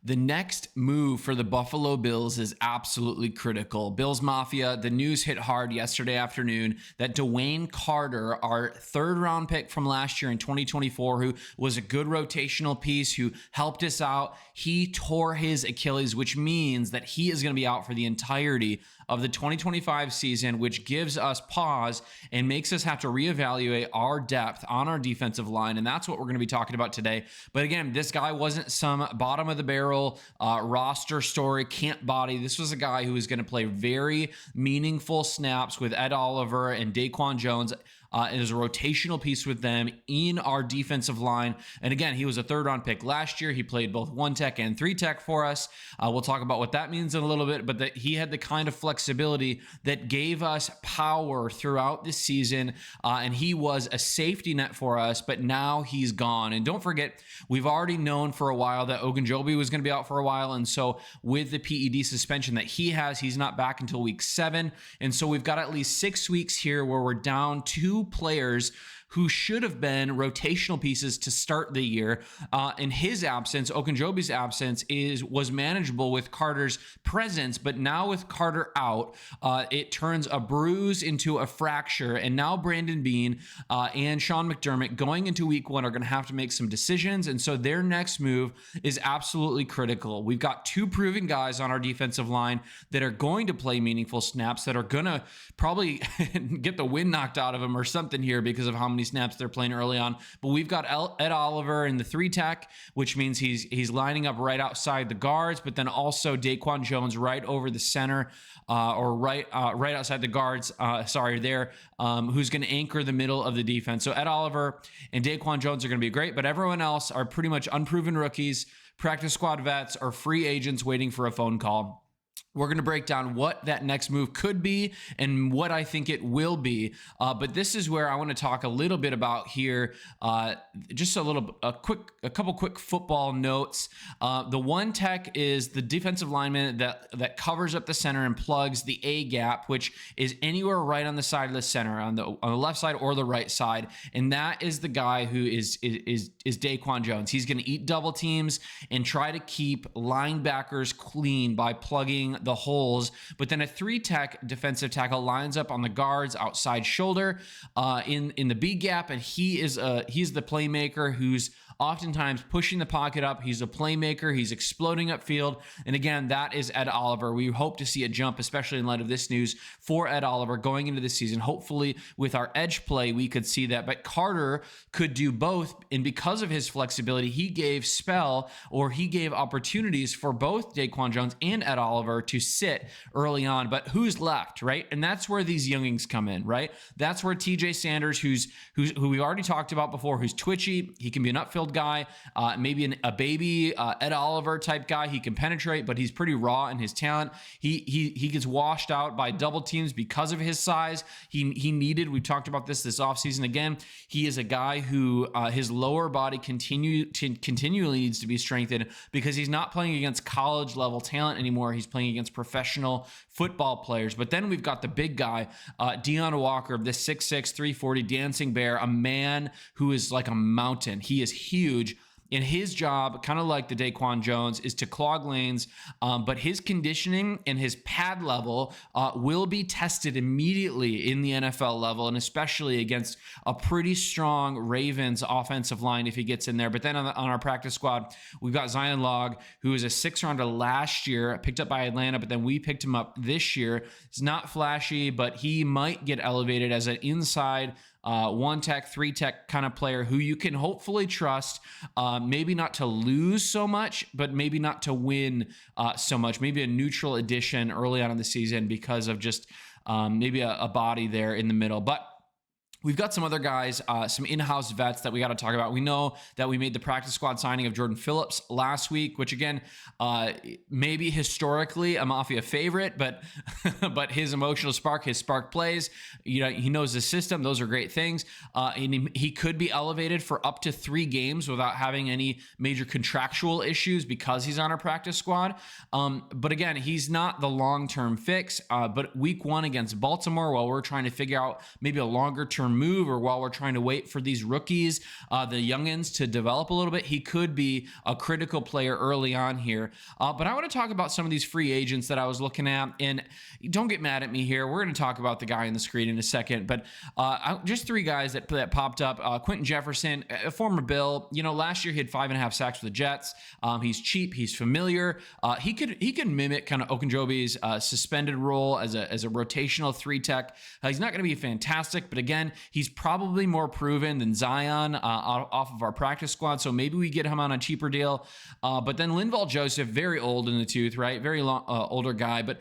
The next move for the Buffalo Bills is absolutely critical. Bills Mafia, the news hit hard yesterday afternoon that Dwayne Carter, our third round pick from last year in 2024, who was a good rotational piece, who helped us out, he tore his Achilles, which means that he is going to be out for the entirety of the 2025 season, which gives us pause and makes us have to reevaluate our depth on our defensive line. And that's what we're going to be talking about today. But again, this guy wasn't some bottom of the barrel roster story, camp body. This was a guy who was going to play very meaningful snaps with Ed Oliver and Daquan Jones. And is a rotational piece with them in our defensive line. And again, he was a third-round pick last year. He played both one-tech and three-tech for us. We'll talk about what that means in a little bit, but that he had the kind of flexibility that gave us power throughout the season, and he was a safety net for us, but now he's gone. And don't forget, we've already known for a while that Ogunjobi was going to be out for a while, and so with the PED suspension that he has, he's not back until week 7, and so we've got at least 6 weeks here where we're down 2 players who should have been rotational pieces to start the year. In his absence, Ogunjobi's absence was manageable with Carter's presence, but now with Carter out, it turns a bruise into a fracture, and now Brandon Beane and Sean McDermott going into week 1 are going to have to make some decisions, and so their next move is absolutely critical. We've got 2 proven guys on our defensive line that are going to play meaningful snaps, that are going to probably get the wind knocked out of them or something here because of how many snaps they're playing early on. But we've got Ed Oliver in the 3-tech, which means he's lining up right outside the guards, but then also Daquan Jones right over the center, or right outside the guards, who's going to anchor the middle of the defense. So Ed Oliver and Daquan Jones are going to be great, but everyone else are pretty much unproven rookies, practice squad vets, or free agents waiting for a phone call. We're going to break down what that next move could be and what I think it will be. But this is where I want to talk a little bit about here. Just a couple quick football notes. The 1-tech is the defensive lineman that covers up the center and plugs the A gap, which is anywhere right on the side of the center, on the left side or the right side. And that is the guy who is Daquan Jones. He's going to eat double teams and try to keep linebackers clean by plugging the holes. But then a 3-tech defensive tackle lines up on the guards outside shoulder in the B gap, and he's the playmaker who's oftentimes pushing the pocket up. He's a playmaker. He's exploding upfield. And again, that is Ed Oliver. We hope to see a jump, especially in light of this news, for Ed Oliver going into the season. Hopefully with our edge play, we could see that. But Carter could do both. And because of his flexibility, he gave opportunities for both Daquan Jones and Ed Oliver to sit early on. But who's left, right? And that's where these youngings come in, right? That's where TJ Sanders, who we already talked about before, who's twitchy. He can be an upfield guy, maybe a baby Ed Oliver type guy. He can penetrate, but he's pretty raw in his talent. He gets washed out by double teams because of his size. We talked about this offseason again. He is a guy who his lower body continually needs to be strengthened because he's not playing against college level talent anymore. He's playing against professional football players. But then we've got the big guy, Deion Walker, this 6'6", 340 dancing bear, a man who is like a mountain. He is huge. And his job, kind of like the Daquan Jones, is to clog lanes, but his conditioning and his pad level will be tested immediately in the NFL level, and especially against a pretty strong Ravens offensive line if he gets in there. But then on our practice squad, we've got Zion Log, who was a 6th-rounder last year, picked up by Atlanta, but then we picked him up this year. He's not flashy, but he might get elevated as an inside 1-tech, 3-tech kind of player who you can hopefully trust, maybe not to lose so much, but maybe not to win so much. Maybe a neutral addition early on in the season because of just maybe a body there in the middle. But we've got some other guys, some in-house vets that we got to talk about. We know that we made the practice squad signing of Jordan Phillips last week, which again, maybe historically a Mafia favorite, but but his emotional spark, his spark plays, he knows the system. Those are great things. And he could be elevated for up to 3 games without having any major contractual issues because he's on our practice squad. But again, he's not the long-term fix. But week 1 against Baltimore, while we're trying to figure out maybe a longer-term move, or while we're trying to wait for these rookies, the youngins, to develop a little bit, he could be a critical player early on here. But I want to talk about some of these free agents that I was looking at, and don't get mad at me here. We're going to talk about the guy on the screen in a second, but just three guys that popped up. Quentin Jefferson, a former Bill. Last year he had 5.5 sacks for the Jets. He's cheap. He's familiar. He could mimic kind of Okunjobi's suspended role as a rotational 3-tech. He's not going to be fantastic, but again, he's probably more proven than Zion off of our practice squad, so maybe we get him on a cheaper deal. But then Linval Joseph, very old in the tooth, right? Very long, older guy, but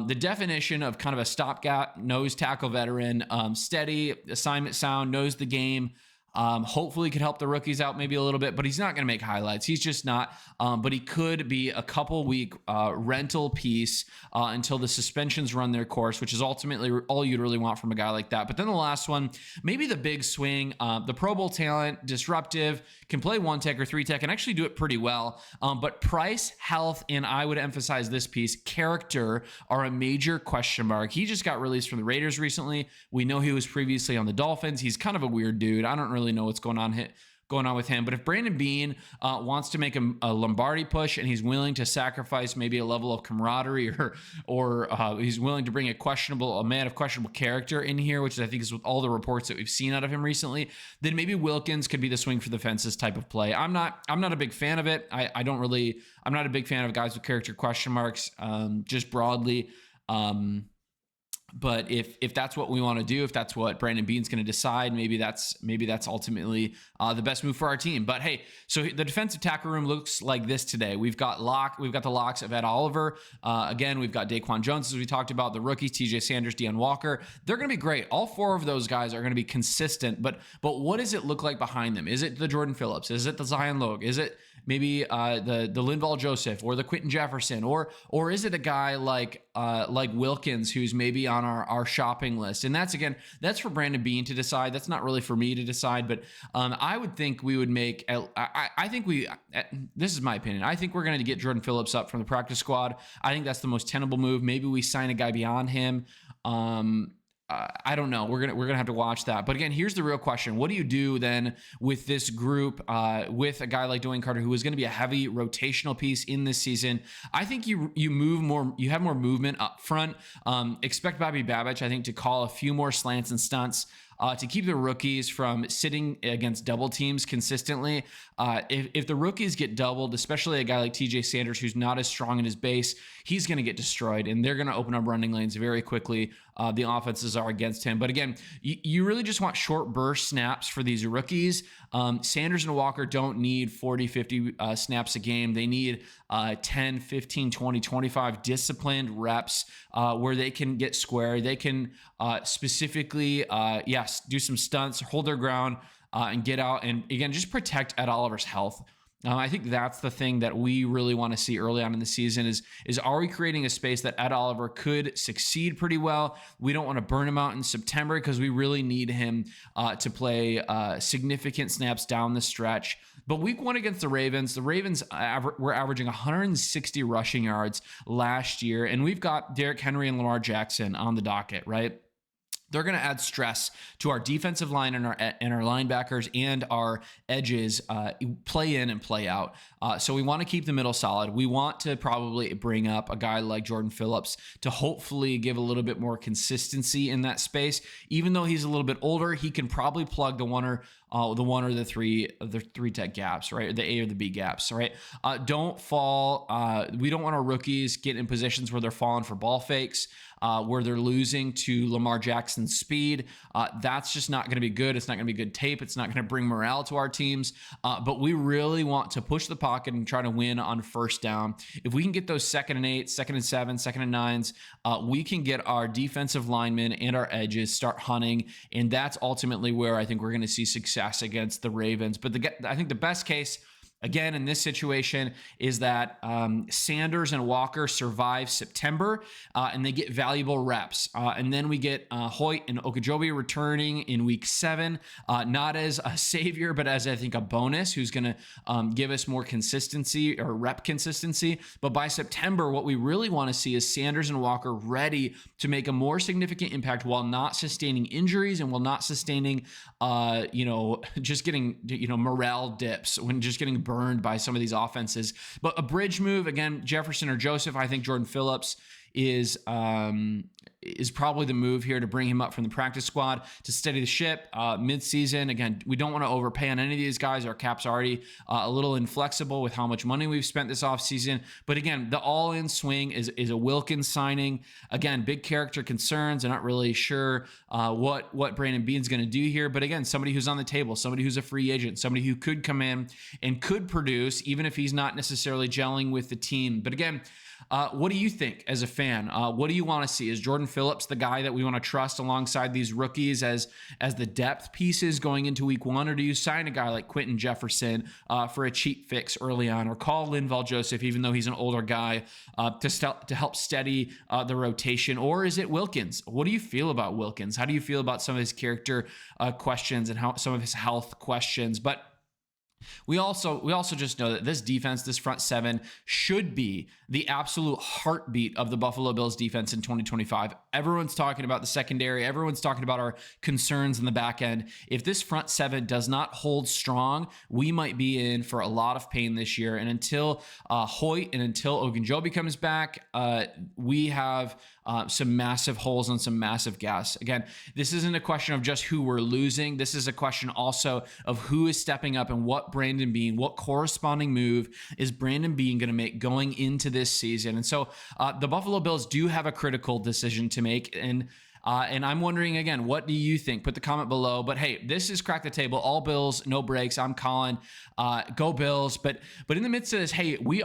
the definition of kind of a stopgap nose tackle veteran, steady, assignment sound, knows the game. Hopefully could help the rookies out maybe a little bit, but he's not going to make highlights. He's just not. But he could be a couple week rental piece until the suspensions run their course, which is ultimately all you'd really want from a guy like that. But then the last one, maybe the big swing, the Pro Bowl talent, disruptive, can play 1-tech or 3-tech and actually do it pretty well. But price, health, and I would emphasize this piece, character, are a major question mark. He just got released from the Raiders recently. We know he was previously on the Dolphins. He's kind of a weird dude. I don't really know what's going on with him. But if Brandon Beane wants to make a Lombardi push, and he's willing to sacrifice maybe a level of camaraderie, or he's willing to bring a man of questionable character in here, which I think is with all the reports that we've seen out of him recently, then maybe Wilkins could be the swing for the fences type of play. I'm not a big fan of it. I'm not a big fan of guys with character question marks, just broadly. But if that's what we want to do, if that's what Brandon Beane's going to decide, maybe that's ultimately the best move for our team. But hey, so the defensive tackle room looks like this today. We've got the locks of Ed Oliver. Again, we've got Daquan Jones, as we talked about, the rookies, TJ Sanders, Deion Walker. They're going to be great. All four of those guys are going to be consistent. But what does it look like behind them? Is it the Jordan Phillips? Is it the Zion Logue? Is it maybe the Linval Joseph or the Quentin Jefferson, or is it a guy like Wilkins, who's maybe on our shopping list? And that's for Brandon Beane to decide. That's not really for me to decide. But I would think we would make. This is my opinion. I think we're going to get Jordan Phillips up from the practice squad. I think that's the most tenable move. Maybe we sign a guy beyond him. I don't know. We're gonna have to watch that. But again, here's the real question: what do you do then with this group, with a guy like Dwayne Carter, who is going to be a heavy rotational piece in this season? I think you move more. You have more movement up front. Expect Bobby Babich, I think, to call a few more slants and stunts. To keep the rookies from sitting against double teams consistently. If the rookies get doubled, especially a guy like TJ Sanders, who's not as strong in his base, he's going to get destroyed, and they're going to open up running lanes very quickly. The offenses are against him. But again, you really just want short burst snaps for these rookies. Sanders and Walker don't need 40, 50 snaps a game. They need 10, 15, 20, 25 disciplined reps where they can get square. They can specifically, do some stunts, hold their ground, and get out. And again, just protect Ed Oliver's health. I think that's the thing that we really want to see early on in the season is are we creating a space that Ed Oliver could succeed pretty well? We don't want to burn him out in September because we really need him to play significant snaps down the stretch. But week 1 against the Ravens were averaging 160 rushing yards last year, and we've got Derrick Henry and Lamar Jackson on the docket, right? They're going to add stress to our defensive line and our linebackers and our edges, play in and play out. So we want to keep the middle solid. We want to probably bring up a guy like Jordan Phillips to hopefully give a little bit more consistency in that space. Even though he's a little bit older, he can probably plug the one or the three tech gaps, right? The A or the B gaps, right? Don't fall. We don't want our rookies get in positions where they're falling for ball fakes. Where they're losing to Lamar Jackson's speed. That's just not going to be good. It's not going to be good tape. It's not going to bring morale to our teams. But we really want to push the pocket and try to win on first down. If we can get those 2nd and 8, 2nd and 7, 2nd and 9s, we can get our defensive linemen and our edges start hunting. And that's ultimately where I think we're going to see success against the Ravens. But I think the best case again, in this situation, is that Sanders and Walker survive September and they get valuable reps. And then we get Hoyt and Ogunjobi returning in week 7, not as a savior, but as I think a bonus who's going to give us more consistency or rep consistency. But by September, what we really want to see is Sanders and Walker ready to make a more significant impact while not sustaining injuries and while not sustaining, just getting, morale dips when just getting burned by some of these offenses. But a bridge move, again, Jefferson or Joseph. I think Jordan Phillips is probably the move here to bring him up from the practice squad to steady the ship midseason. Again, we don't want to overpay on any of these guys. Our cap's already a little inflexible with how much money we've spent this offseason. But again, the all-in swing is a Wilkins signing. Again, big character concerns. I'm not really sure what Brandon Beane's going to do here. But again, somebody who's on the table, somebody who's a free agent, somebody who could come in and could produce, even if he's not necessarily gelling with the team. But again, what do you think as a fan? What do you want to see? Is Jordan Phillips the guy that we want to trust alongside these rookies as the depth pieces going into week 1? Or do you sign a guy like Quentin Jefferson for a cheap fix early on, or call Linval Joseph, even though he's an older guy, to help steady the rotation? Or is it Wilkins? What do you feel about Wilkins? How do you feel about some of his character questions and some of his health questions? But we also just know that this defense, this front 7, should be the absolute heartbeat of the Buffalo Bills defense in 2025. Everyone's talking about the secondary. Everyone's talking about our concerns in the back end. If this front 7 does not hold strong, we might be in for a lot of pain this year. And until Hoyt and until Ogunjobi comes back, we have some massive holes and some massive gaps. Again, this isn't a question of just who we're losing. This is a question also of who is stepping up and what corresponding move is Brandon Beane going to make going into this season. And so the Buffalo Bills do have a critical decision to make. And I'm wondering, again, what do you think? Put the comment below. But hey, this is Crack the Table. All Bills, no breaks. I'm Colin. Go Bills. But in the midst of this, hey, we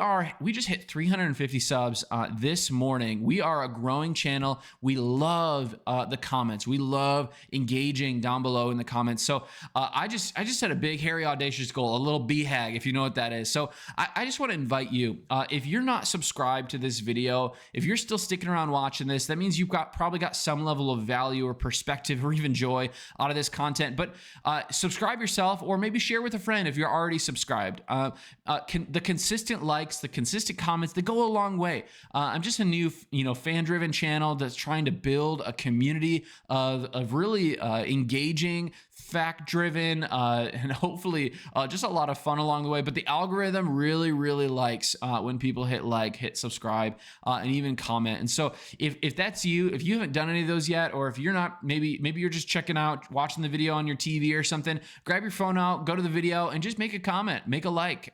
just hit 350 subs this morning. We are a growing channel. We love the comments. We love engaging down below in the comments. So I just set a big, hairy, audacious goal, a little BHAG, if you know what that is. So I just want to invite you, if you're not subscribed to this video, if you're still sticking around watching this, that means you've probably got some level of value or perspective or even joy out of this content. But subscribe yourself, or maybe share with a friend if you're already subscribed. The consistent likes, the consistent comments, they go a long way. I'm just a new fan-driven channel that's trying to build a community of really engaging, fact-driven, and hopefully just a lot of fun along the way. But the algorithm really, really likes when people hit subscribe, and even comment. And so if that's you, if you haven't done any of those yet, or if you're not, maybe you're just checking out, watching the video on your TV or something, grab your phone out, go to the video, and just make a comment, make a like,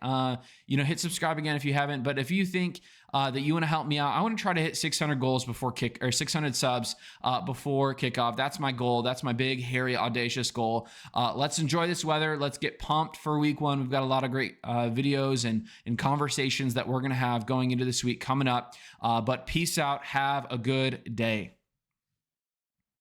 hit subscribe again if you haven't. But if you think that you want to help me out, I want to try to hit 600 goals before 600 subs before kickoff. That's my goal. That's my big, hairy, audacious goal. Let's enjoy this weather. Let's get pumped for week 1. We've got a lot of great videos and conversations that we're going to have going into this week coming up. But peace out. Have a good day.